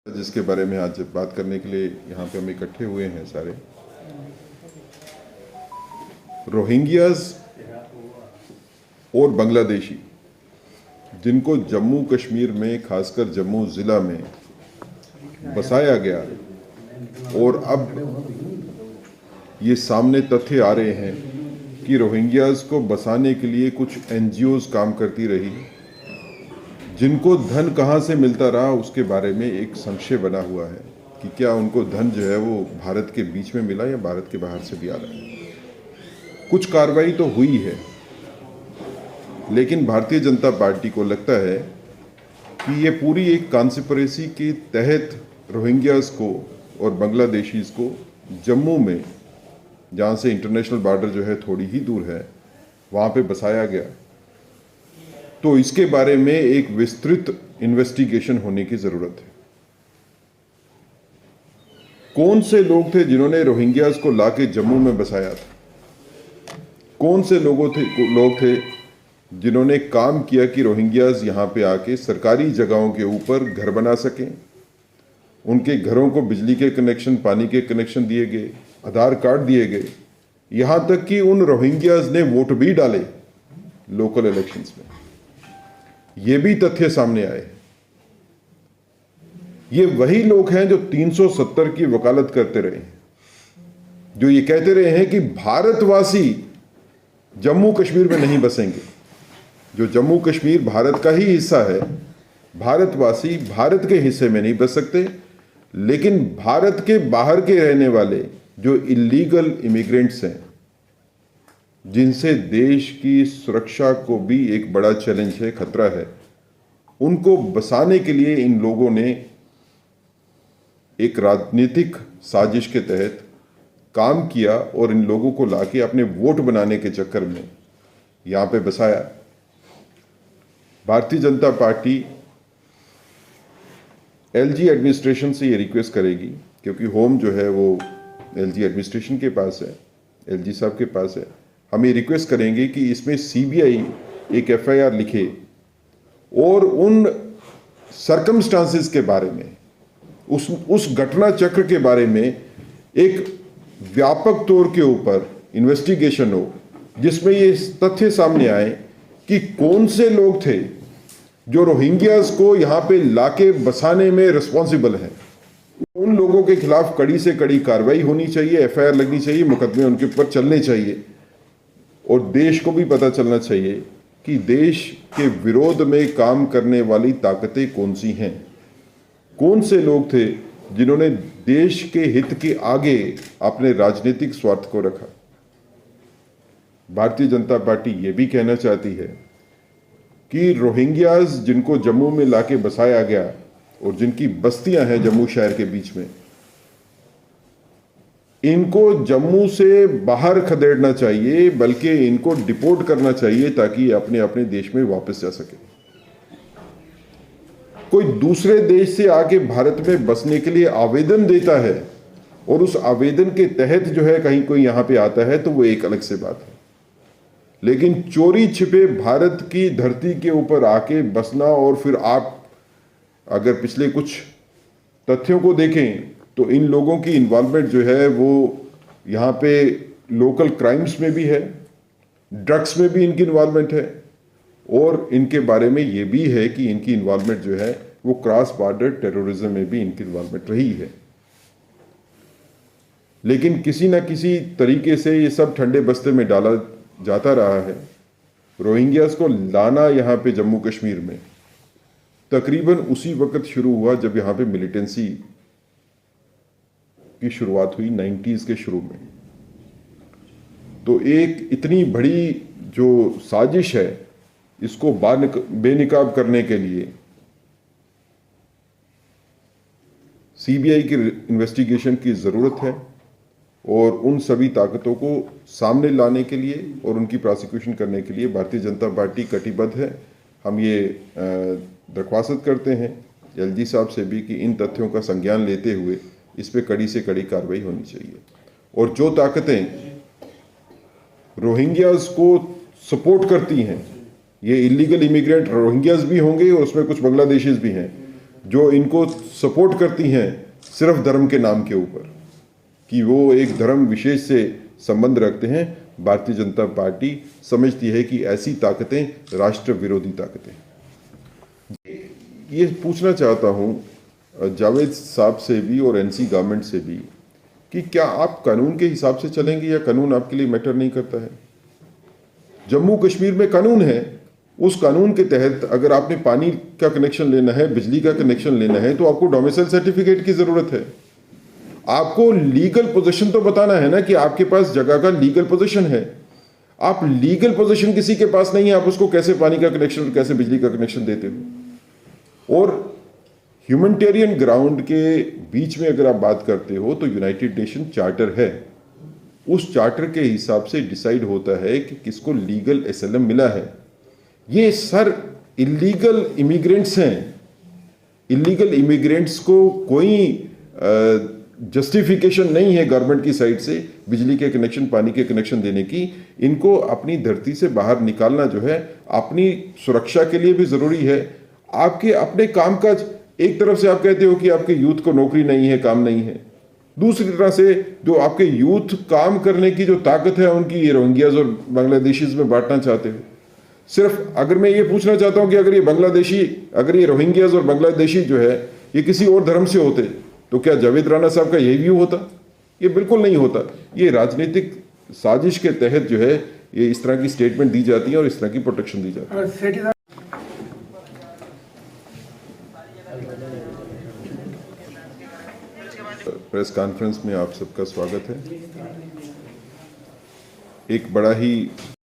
जिसके बारे में आज बात करने के लिए यहाँ पे हम इकट्ठे हुए हैं सारे, रोहिंग्याज और बांग्लादेशी जिनको जम्मू कश्मीर में, खासकर जम्मू ज़िला में बसाया गया, और अब ये सामने तथ्य आ रहे हैं कि रोहिंग्याज को बसाने के लिए कुछ एनजीओज काम करती रही, जिनको धन कहाँ से मिलता रहा उसके बारे में एक संशय बना हुआ है कि क्या उनको धन जो है वो भारत के बीच में मिला या भारत के बाहर से भी आ रहा है। कुछ कार्रवाई तो हुई है, लेकिन भारतीय जनता पार्टी को लगता है कि ये पूरी एक कॉन्स्पिरेसी के तहत रोहिंग्याज को और बांग्लादेशीज को जम्मू में, जहाँ से इंटरनेशनल बॉर्डर जो है थोड़ी ही दूर है, वहाँ पे बसाया गया। तो इसके बारे में एक विस्तृत इन्वेस्टिगेशन होने की ज़रूरत है। कौन से लोग थे जिन्होंने रोहिंग्याज को लाके जम्मू में बसाया था? कौन से लोग थे जिन्होंने काम किया कि रोहिंग्याज यहाँ पे आके सरकारी जगहों के ऊपर घर बना सकें? उनके घरों को बिजली के कनेक्शन, पानी के कनेक्शन दिए गए, आधार कार्ड दिए गए, यहाँ तक कि उन रोहिंग्याज ने वोट भी डाले लोकल इलेक्शंस में। ये भी तथ्य सामने आए। ये वही लोग हैं जो 370 की वकालत करते रहे, जो ये कहते रहे हैं कि भारतवासी जम्मू कश्मीर में नहीं बसेंगे। जो जम्मू कश्मीर भारत का ही हिस्सा है, भारतवासी भारत के हिस्से में नहीं बस सकते, लेकिन भारत के बाहर के रहने वाले जो इलीगल इमिग्रेंट्स हैं, जिनसे देश की सुरक्षा को भी एक बड़ा चैलेंज है, खतरा है, उनको बसाने के लिए इन लोगों ने एक राजनीतिक साजिश के तहत काम किया और इन लोगों को लाके अपने वोट बनाने के चक्कर में यहाँ पे बसाया। Bharatiya Janata party LG administration से ये रिक्वेस्ट करेगी, क्योंकि होम जो है वो एलजी एडमिनिस्ट्रेशन के पास है, एलजी साहब के पास है। हम ये रिक्वेस्ट करेंगे कि इसमें सीबीआई एक एफआईआर लिखे और उन सर्कमस्टांसेस के बारे में, उस घटना चक्र के बारे में एक व्यापक तौर के ऊपर इन्वेस्टिगेशन हो, जिसमें ये तथ्य सामने आए कि कौन से लोग थे जो रोहिंग्याज को यहाँ पे लाके बसाने में रिस्पॉन्सिबल हैं। उन लोगों के खिलाफ कड़ी से कड़ी कार्रवाई होनी चाहिए, एफआईआर लगनी चाहिए, मुकदमे उनके ऊपर चलने चाहिए, और देश को भी पता चलना चाहिए कि देश के विरोध में काम करने वाली ताकतें कौन सी हैं। कौन से लोग थे जिन्होंने देश के हित के आगे अपने राजनीतिक स्वार्थ को रखा। भारतीय जनता पार्टी ये भी कहना चाहती है कि रोहिंग्याज जिनको जम्मू में लाके बसाया गया और जिनकी बस्तियां हैं जम्मू शहर के बीच में, इनको जम्मू से बाहर खदेड़ना चाहिए, बल्कि इनको डिपोर्ट करना चाहिए ताकि अपने अपने देश में वापस जा सके। कोई दूसरे देश से आके भारत में बसने के लिए आवेदन देता है और उस आवेदन के तहत जो है कहीं कोई यहां पे आता है, तो वो एक अलग से बात है। लेकिन चोरी छिपे भारत की धरती के ऊपर आके बसना, और फिर आप अगर पिछले कुछ तथ्यों को देखें तो इन लोगों की इन्वॉल्वमेंट जो है वो यहाँ पे लोकल क्राइम्स में भी है, ड्रग्स में भी इनकी इन्वॉल्वमेंट है, और इनके बारे में ये भी है कि इनकी इन्वॉल्वमेंट जो है वो क्रॉस बॉर्डर टेररिज्म में भी इनकी इन्वॉल्वमेंट रही है। लेकिन किसी ना किसी तरीके से ये सब ठंडे बस्ते में डाला जाता रहा है। रोहिंग्यास को लाना यहाँ पे जम्मू कश्मीर में तकरीबन उसी वक्त शुरू हुआ जब यहाँ पे मिलिटेंसी की शुरुआत हुई 90s के शुरू में। तो एक इतनी बड़ी जो साजिश है, इसको बेनकाब करने के लिए सीबीआई की इन्वेस्टिगेशन की ज़रूरत है, और उन सभी ताकतों को सामने लाने के लिए और उनकी प्रोसिक्यूशन करने के लिए भारतीय जनता पार्टी कटिबद्ध है। हम ये दरख्वास्त करते हैं एलजी साहब से भी कि इन तथ्यों का संज्ञान लेते हुए इस पे कड़ी से कड़ी कार्रवाई होनी चाहिए, और जो ताकतें रोहिंग्याज को सपोर्ट करती हैं, ये इलीगल इमिग्रेंट रोहिंग्याज भी होंगे और उसमें कुछ बांग्लादेशीज भी हैं, जो इनको सपोर्ट करती हैं सिर्फ धर्म के नाम के ऊपर, कि वो एक धर्म विशेष से संबंध रखते हैं, भारतीय जनता पार्टी समझती है कि ऐसी ताकतें राष्ट्र विरोधी ताकतें। ये पूछना चाहता हूं जावेद साहब से भी और एनसी गवर्नमेंट से भी कि क्या आप कानून के हिसाब से चलेंगे या कानून आपके लिए मैटर नहीं करता है? जम्मू कश्मीर में कानून है, उस कानून के तहत अगर आपने पानी का कनेक्शन लेना है, बिजली का कनेक्शन लेना है, तो आपको डोमिसाइल सर्टिफिकेट की जरूरत है। आपको लीगल पोजीशन तो बताना है ना कि आपके पास जगह का लीगल पोजीशन है। आप लीगल पोजीशन किसी के पास नहीं है, आप उसको कैसे पानी का कनेक्शन, कैसे बिजली का कनेक्शन देते हो? और ह्यूमैनिटेरियन ग्राउंड के बीच में अगर आप बात करते हो तो यूनाइटेड नेशन चार्टर है, उस चार्टर के हिसाब से डिसाइड होता है कि किसको लीगल एसाइलम मिला है। ये सर इलीगल इमिग्रेंट्स हैं। इलीगल इमिग्रेंट्स को कोई जस्टिफिकेशन नहीं है गवर्नमेंट की साइड से बिजली के कनेक्शन, पानी के कनेक्शन देने की। इनको अपनी धरती से बाहर निकालना जो है अपनी सुरक्षा के लिए भी जरूरी है। आपके अपने कामकाज, एक तरफ से आप कहते हो कि आपके यूथ को नौकरी नहीं है, काम नहीं है, दूसरी तरह से जो आपके यूथ काम करने की जो ताकत है उनकी ये रोहिंग्याज और बांग्लादेशीज में बांटना चाहते हो। सिर्फ अगर मैं ये पूछना चाहता हूं कि अगर ये रोहिंग्याज और बांग्लादेशी जो है ये किसी और धर्म से होते तो क्या जावेद राणा साहब का यही व्यू होता? ये बिल्कुल नहीं होता। ये राजनीतिक साजिश के तहत जो है ये इस तरह की स्टेटमेंट दी जाती है और इस तरह की प्रोटेक्शन दी जाती है। प्रेस कॉन्फ्रेंस में आप सबका स्वागत है। एक बड़ा ही